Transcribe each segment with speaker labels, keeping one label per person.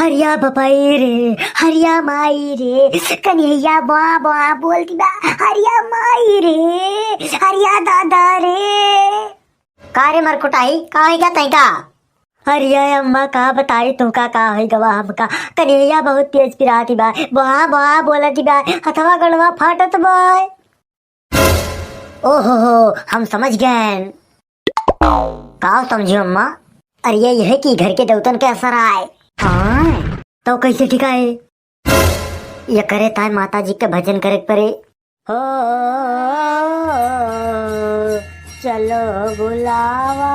Speaker 1: हरिया बपाई रे, हरिया माई रे, कन्हैया बा बा बोलती बा, हरिया माई रे, हरिया दादा रे। का रे मरकुटाई का है क्या तई का? हरिया अम्मा का बताई तुमका का है गवा हमका। कन्हैया बहुत तेज पिराती बा, बा बा बोलती बा, हथवा गड़वा फाटत बा। ओहो हो, हम समझ गए। का समझी अम्मा? अरे ये है कि घर के देवतन के असर आए। हाँ तो कैसे ठिकाए? ये करे ताय माता जी के भजन करे परे। हो चलो बुलावा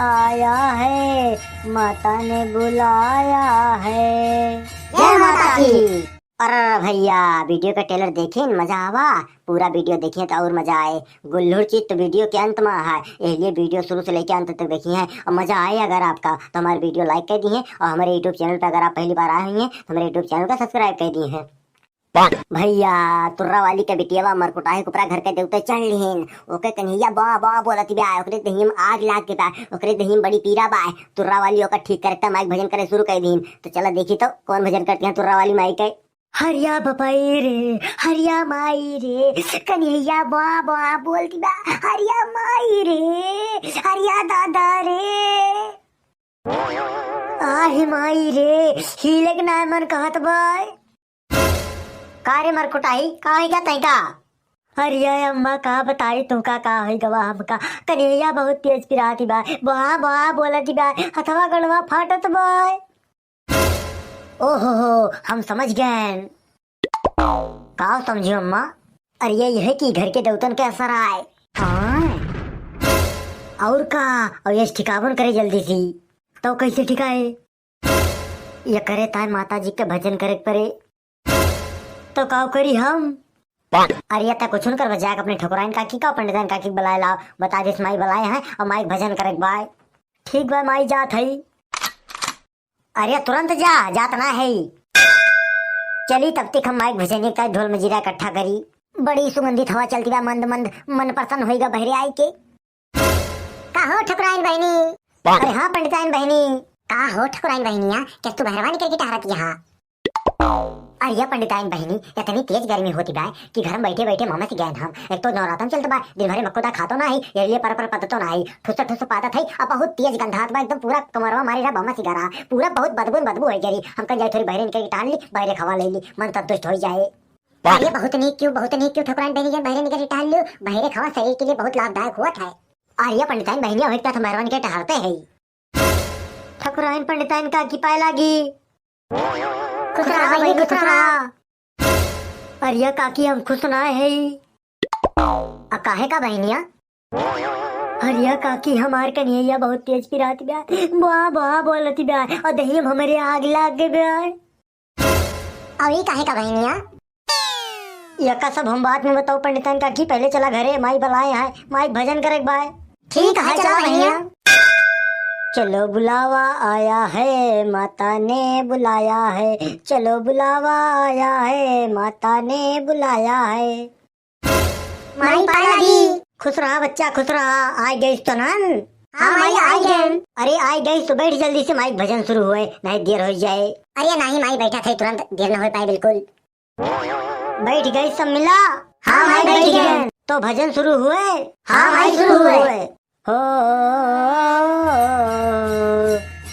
Speaker 1: आया है, माता ने बुलाया है। जय माता की। अरे भैया वीडियो का ट्रेलर देखें मजा आवा, पूरा वीडियो देखिए तो और मजा आए। गुल्लूर चीज तो वीडियो के अंत में है, ये वीडियो शुरू से लेकर अंत तक देखिए है और मजा आए। अगर आपका तो हमारे वीडियो लाइक कर दिए और हमारे यूट्यूब चैनल पर अगर आप पहली बार आए हैं तो हमारे यूट्यूब चैनल का सब्सक्राइब कर दिए हैं। भैया तुर्रा वाली के बिटियावा मरकुटाही कुपरा घर के देवते चढ़ लिहिन, ओके कन्हैया बा बा बोलती बा, ओकरे दही में आग लाग के बा, ओकरे दही में बड़ी पीरा बा। तुर्रा वाली ओका ठीक करता माइक भजन करे शुरू कर दीन। तो चला देखी तो कौन भजन करती है तुर्रा वाली माई के। हरिया बपाई रे, हरिया माई रे, कन्हैया बा बा बोलती बा, हरिया माई रे, हरिया दादा रे। आहे माई रे, हिले के नाय मन कहत बाय। का रे मरकुटाई का है क्या तई का? हरिया अम्मा का बताई तुमका का है गवा हमका। कन्हैया बहुत तेज पिराती बा, बा बा बोलती बा, हथवा गड़वा फाटत बा। ओहो हो, हम समझ गए। का समझी अम्मा? अरे ये है कि घर के देवतन के असर आए। हाँ और का? और ये ठिकावन करे जल्दी सी। तो कैसे ठिकाए? ये करे ताय माता जी के भजन करे परे। तो का करी हम? अरे ये कुछ कर बजाय अपने ठकुराइन काकी का पंडितन काकी बुलाए लाओ, बता दे माई बुलाए हैं और माई भजन करे बाय। ठीक बा माई जात है। अरे तुरंत जा, जात ना है। चली तब तक हम माइक भजन का ढोल मजीरा इकट्ठा करी। बड़ी सुगंधित हवा चलती बा, मंद मंद मन प्रसन्न होएगा बहरे आई के। का हो ठकुराइन बहनी? अरे हाँ पंडिताइन बहनी। का हो ठकुराइन बहनिया, क्या तू बहरवानी करके टहरत यहाँ? अरे पंडिताइन बहनी इतनी तेज गर्मी होती बा कि घर में बैठे बैठे मम्मा से गए हम। एक तो नवरातन चलता बा, दिन भर मक्कोदा खातो ना है, ये लिए पर पततो ना है, ठुस ठुस पाता है अब बहुत तेज गंधात बा, एकदम पूरा कमरवा मारी रहा बम्मा सिगारा, पूरा बहुत बदबू हो गई। हम कल जाए थोड़ी बहरे निकल के टाल ली, बहरे खवा ले ली, मन संतुष्ट हो जाए। अरे बहुत नहीं क्यों ठकुराइन बहनी के बहरे निकल के टाल लियो, बहरे खवा शरीर के लिए बहुत लाभदायक हुआ है। अरे पंडिताइन बहनिया होता तो मेहरबान के टहरते है। ठकुराइन पंडिताइन का की पाए लागी। अरिया काकी हम खुश ना है। काहे का बहनिया? हरिया काकी हमार कन्हैया बहुत तेज पिराती बा, बा बा बोलती बा और दही हमारे आग लाग गए बा। अभी काहे का बहनिया? यका सब हम बात में बताओ पंडितन काकी, पहले चला घरे माई बुलाए है, माई भजन करे बाय। ठीक है चला बहनिया। चलो बुलावा आया है, माता ने बुलाया है, चलो बुलावा आया है, माता ने बुलाया है। माई पालागी। खुश रहा बच्चा खुश रहा, आई गई तो नन। हाँ माई आई गई। अरे आई गई तो बैठ जल्दी से, माई भजन शुरू हुए नहीं देर हो जाए। अरे नहीं माई बैठा थे, तुरंत देर न हो पाए बिल्कुल। बैठ गई सब मिला? हाँ माई बैठ गए। तो भजन शुरू हुए? हाँ माई शुरू हुए। हो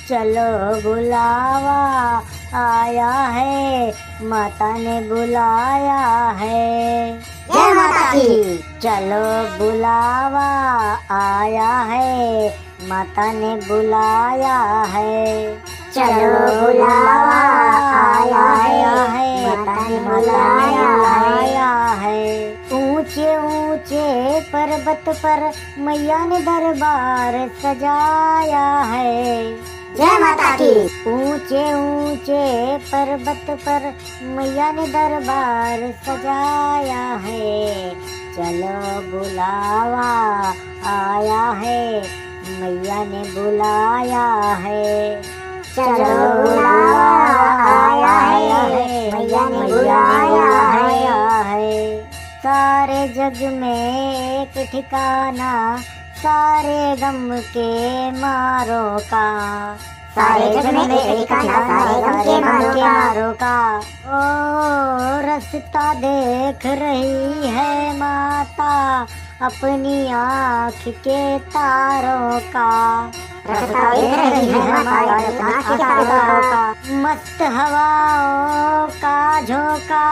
Speaker 1: चलो बुलावा आया है, माता ने बुलाया है। जय माता की। चलो बुलावा आया है, माता ने बुलाया है। चलो बुलावा आया है, माता ने बुलाया है। ऊंचे ऊंचे पर्वत पर मैया ने दरबार सजाया है। जय माता की। ऊंचे ऊंचे पर्वत पर मैया ने दरबार सजाया है। चलो बुलावा आया है, मैया ने बुलाया है। चलो बुलावा आया है, मैया ने बुलाया है। सारे जग में एक ठिकाना, सारे गम के मारों का। सारे जग में एक ठिकाना, सारे गम के चारों का। ओ रास्ता देख रही है माता अपनी आँख के तारों का। रास्ता देख रही है माता अपनी आँख के तारों का। मस्त हवाओं का झोंका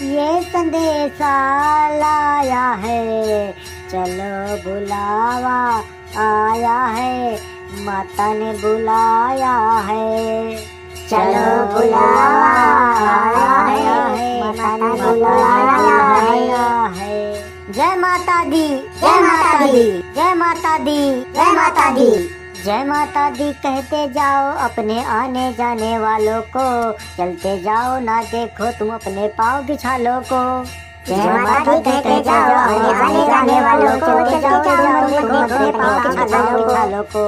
Speaker 1: ये संदेशा लाया है, चलो बुलावा आया है, माता ने बुलाया है। चलो बुलावा आया है, माता ने बुलाया है। जय माता दी, जय माता दी, जय माता दी, जय माता दी। जय माता दी कहते जाओ अपने आने जाने वालों को, चलते जाओ ना देखो तुम अपने पाँव की छालों को। जय माता दी कहते जाओ अपने आने जाने वालों को, चलते जाओ देखो अपने पाँव की छालों को।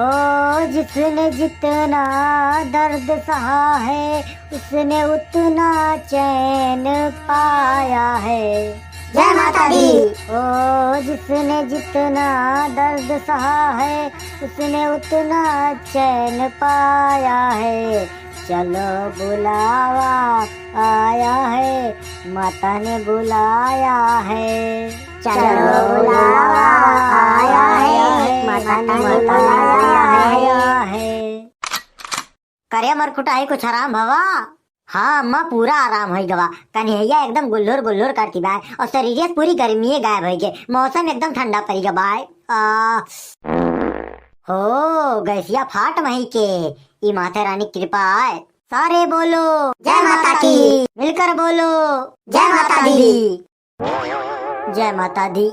Speaker 1: हो जिसने जितना दर्द सहा है उसने उतना चैन पाया है। जय माता दी। ओ जिसने जितना दर्द सहा है उसने उतना चैन पाया है, चलो बुलावा आया है, माता ने बुलाया है। चलो बुलावा आया है, माता ने बुलाया है। करे मरकुटाई कुछ आराम भवा। हाँ अम्मा पूरा आराम हो गवा। कन्हैया एकदम गुल्लुर गुल्लुर करती बाय और शरीर पूरी गर्मी गायब हो गए, मौसम एकदम ठंडा पड़ी गया बाय। हो गैसिया फाट मही के ई माता रानी कृपा है। सारे बोलो जय माता की, मिलकर बोलो जय माता दी। जय माता दी।